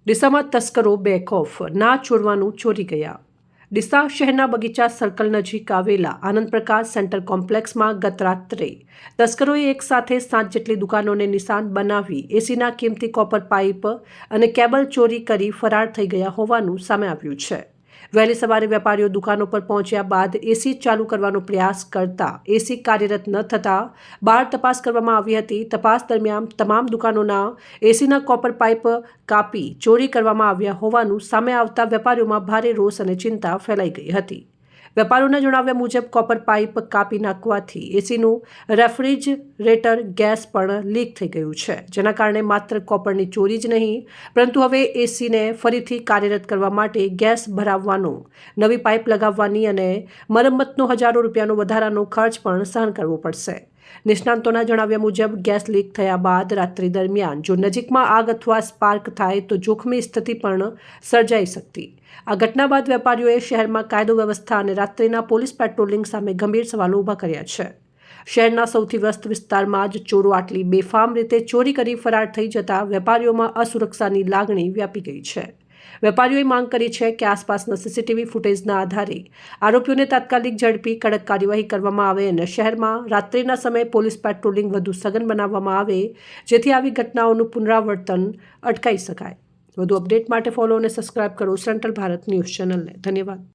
ડીસામાં તસ્કરો બેખૌફ ના ચોરવાનું ચોરી ગયા। ડીસા શહેરના બગીચા સર્કલ નજીક આવેલા આનંદ પ્રકાશ સેન્ટર કોમ્પ્લેક્સમાં ગત રાત્રે તસ્કરોએ એક સાથે 7 જેટલી દુકાનોને નિશાન બનાવી એસીના કિંમતી કોપર પાઇપ અને કેબલ ચોરી કરી ફરાર થઈ ગયા હોવાનું સામે આવ્યું છે। વહેલી સવારે વેપારીઓ દુકાનો પર પહોંચ્યા બાદ એસી ચાલુ કરવાનો પ્રયાસ કરતા એસી કાર્યરત ન થતાં બહાર તપાસ કરવામાં આવી હતી। તપાસ દરમિયાન તમામ દુકાનોના એસીના કોપર પાઇપ કાપી ચોરી કરવામાં આવ્યા હોવાનું સામે આવતા વેપારીઓમાં ભારે રોષ અને ચિંતા ફેલાઈ ગઈ હતી। વેપારીઓના જણાવ્યા મુજબ કોપર પાઇપ કાપી નાખવાથી એસીનું રેફ્રિજરેટર ગેસ પણ લીક થઈ ગયું છે, જેના કારણે માત્ર કોપરની ચોરી જ નહીં પરંતુ હવે એસીને ફરીથી કાર્યરત કરવા માટે ગેસ ભરાવવાનો, નવી પાઇપ લગાવવાની અને મરમ્મતનો હજારો રૂપિયાનો વધારાનો ખર્ચ પણ સહન કરવો પડશે। નિષ્ણાંતોના જણાવ્યા મુજબ ગેસ લીક થયા બાદ રાત્રિ દરમિયાન જો નજીકમાં આગ અથવા સ્પાર્ક થાય તો જોખમી સ્થિતિ પણ સર્જાઈ શકતી। આ ઘટના બાદ વેપારીઓએ શહેરમાં કાયદો વ્યવસ્થા અને રાત્રિના પોલીસ પેટ્રોલિંગ સામે ગંભીર સવાલો ઊભા કર્યા છે। શહેરના સૌથી વ્યસ્ત વિસ્તારમાં જ ચોરો આટલી બેફામ રીતે ચોરી કરી ફરાર થઈ જતા વેપારીઓમાં અસુરક્ષાની લાગણી વ્યાપી ગઈ છે। વેપારીઓએ માંગ કરી છે કે આસપાસના સીસીટીવી ફૂટેજના આધારે આરોપીઓને તાત્કાલિક ઝડપી કડક કાર્યવાહી કરવામાં આવે અને શહેરમાં રાત્રિના સમયે પોલીસ પેટ્રોલિંગ વધુ સઘન બનાવવામાં આવે, જેથી આવી ઘટનાઓનું પુનરાવર્તન અટકાવી શકાય। વધુ અપડેટ માટે ફોલો અને સબસ્ક્રાઇબ કરો સેન્ટ્રલ ભારત ન્યૂઝ ચેનલને। ધન્યવાદ।